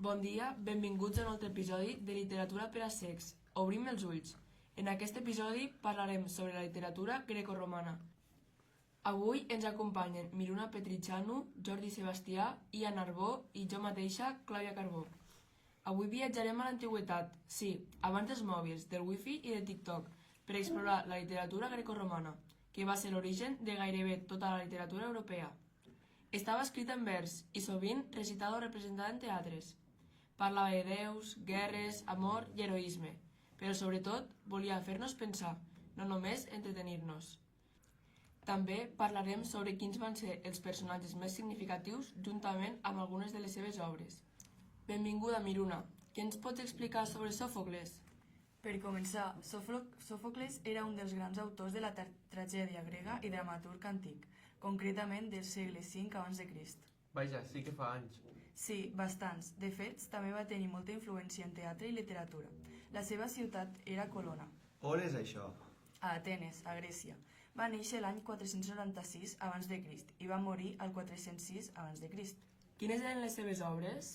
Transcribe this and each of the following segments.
Bon dia, benvinguts a un altre episodi de Literatura per a cecs. Obrim els ulls. En aquest episodi parlarem sobre la literatura grecorromana. Avui ens acompanyen Miruna Petricianu, Jordi Sebastià, Ian Arbó i jo mateixa, Clàudia Carbó. Avui viatjarem a l'antiguitat, sí, abans dels mòbils, del wifi i de TikTok, per explorar la literatura grecorromana, que va ser l'origen de gairebé tota la literatura europea. Estava escrita en vers i sovint recitada o representada en teatres. Parlava de déus, guerres, amor i heroisme, però sobretot volia fer-nos pensar, no només entretenir-nos. També parlarem sobre quins van ser els personatges més significatius juntament amb algunes de les seves obres. Benvinguda, Miruna. Què ens pots explicar sobre Sòfocles? Per començar, Sòfocles era un dels grans autors de la tragèdia grega i dramaturg antic, concretament del segle V a.C. Vaja, sí que fa anys. Sí, bastants. De fet, també va tenir molta influència en teatre i literatura. La seva ciutat era Colona. On és això? A Atenes, a Grècia. Va néixer l'any 496 a.C. i va morir al 406 a.C. Quines eren les seves obres?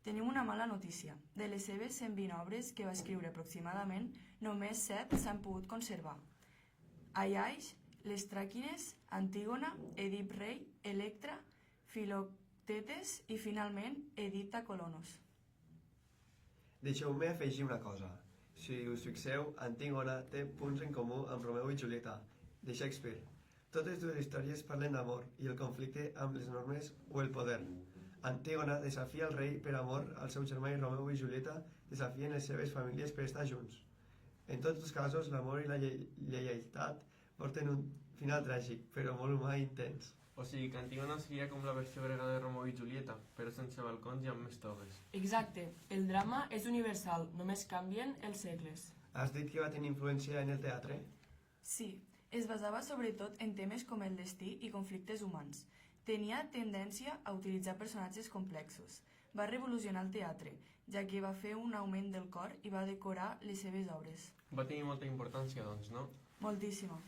Tenim una mala notícia. De les seves 120 obres que va escriure aproximadament, només 7 s'han pogut conservar. Aiaix, les Tràquines, Antígona, Èdip rei, Electra, Filoctetes i finalment Edita Colonos. Deixeu-me afegir una cosa. Si us fixeu, Antígona té punts en comú amb Romeu i Julieta, de Shakespeare. Totes dues històries parlen d'amor i el conflicte amb les normes o el poder. Antígona desafia el rei per amor al seu germà i Romeu i Julieta desafien les seves famílies per estar junts. En tots els casos, l'amor i la lleialtat porten un final tràgic, però molt humà i intens. O sigui que Antígona seria com la versió grega de Romeu i Julieta, però sense balcons i amb més togues. Exacte. El drama és universal, només canvien els segles. Has dit que va tenir influència en el teatre? Sí, es basava sobretot en temes com el destí i conflictes humans. Tenia tendència a utilitzar personatges complexos. Va revolucionar el teatre, ja que va fer un augment del cor i va decorar les seves obres. Va tenir molta importància, doncs, no? Moltíssima.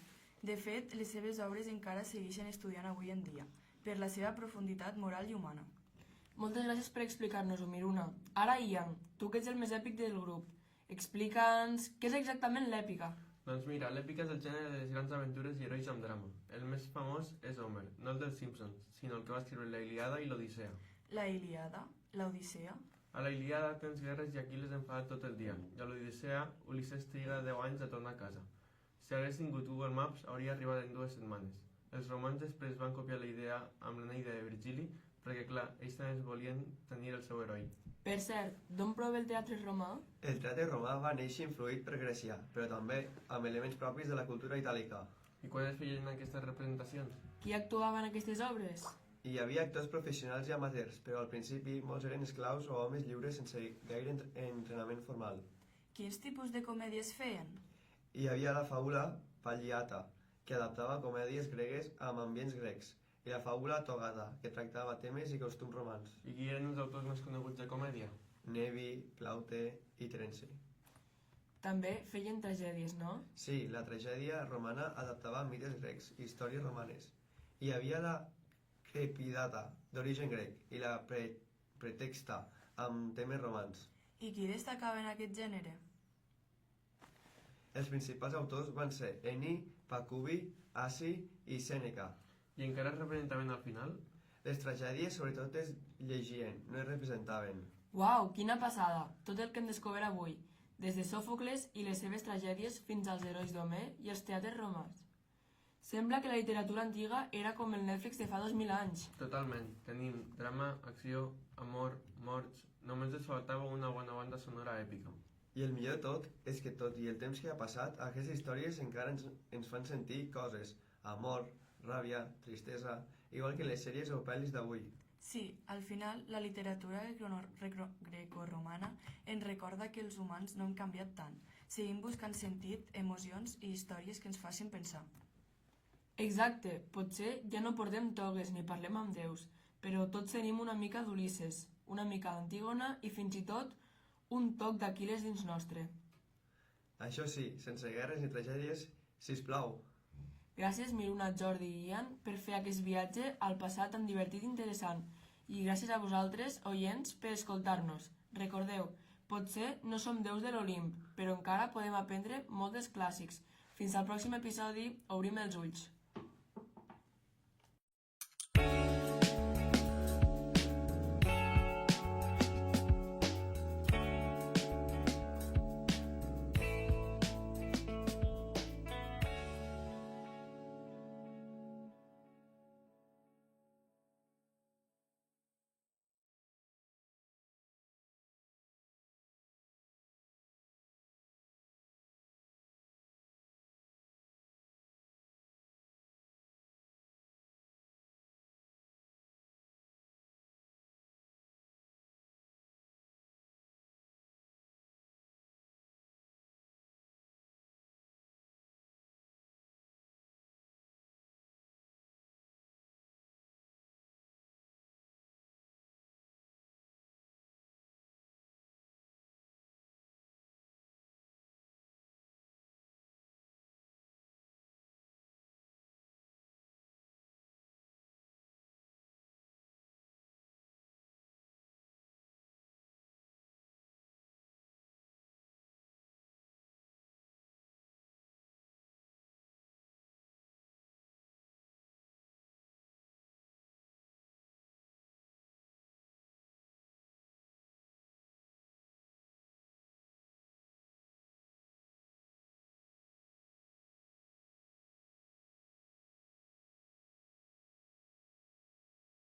De fet, les seves obres encara segueixen estudiant avui en dia, per la seva profunditat moral i humana. Moltes gràcies per explicar-nos-ho, Miruna. Ara, Ian, tu que ets el més èpic del grup, explica'ns què és exactament l'èpica. Doncs mira, l'èpica és el gènere de les grans aventures i herois amb drama. El més famós és Homer, no el dels Simpsons, sinó el que va escriure la Ilíada i l'Odissea. La Ilíada, l'Odissea... A la Ilíada tens guerres i Aquil·les enfadat tot el dia, i a l'Odissea Ulisses triga 10 anys a tornar a casa. Si hagués tingut Google Maps, hauria arribat en 2 setmanes. Els romans després van copiar la idea amb l'Eneida de Virgili, perquè clar, ells també volien tenir el seu heroi. Per cert, d'on prové el teatre romà? El teatre romà va néixer influït per Grècia, però també amb elements propis de la cultura itàlica. I quan es feien aquestes representacions? Qui actuava en aquestes obres? Hi havia actors professionals i amateurs, però al principi molts eren esclaus o homes lliures sense gaire entrenament formal. Quins tipus de comèdies feien? Hi havia la fàbula Pagliata, que adaptava comèdies gregues amb ambients grecs, i la fàbula Togada, que tractava temes i costums romans. I qui eren els autors més coneguts de comèdia? Nevi, Plaute i Terenci. També feien tragèdies, no? Sí, la tragèdia romana adaptava mites grecs i històries romanes. Hi havia la Crepidata, d'origen grec, i la Pretexta, amb temes romans. I qui destacava en aquest gènere? Els principals autors van ser Eni, Pacubi, Asi i Sèneca. I encara es representaven al final? Les tragèdies sobretot es llegien, no es representaven. Uau, quina passada! Tot el que hem descobert avui, des de Sòfocles i les seves tragèdies fins als herois d'Homer i els teatres romans. Sembla que la literatura antiga era com el Netflix de fa 2000 anys. Totalment. Tenim drama, acció, amor, morts... Només ens faltava una bona banda sonora èpica. I el millor de tot és que tot i el temps que ha passat, aquestes històries encara ens fan sentir coses. Amor, ràbia, tristesa, igual que les sèries o pel·lis d'avui. Sí, al final, la literatura grecorromana ens recorda que els humans no hem canviat tant. Seguim buscant sentit, emocions i històries que ens facin pensar. Exacte, potser ja no portem togues ni parlem amb déus, però tots tenim una mica d'Ulisses, una mica d'Antígona i fins i tot un toc d'Aquil·les dins nostre. Això sí, sense guerres ni tragèdies, sisplau. Gràcies Miruna, Jordi i Ian per fer aquest viatge al passat tan divertit i interessant. I gràcies a vosaltres, oients, per escoltar-nos. Recordeu, potser no som déus de l'Olimp, però encara podem aprendre molt dels clàssics. Fins al pròxim episodi, obrim els ulls.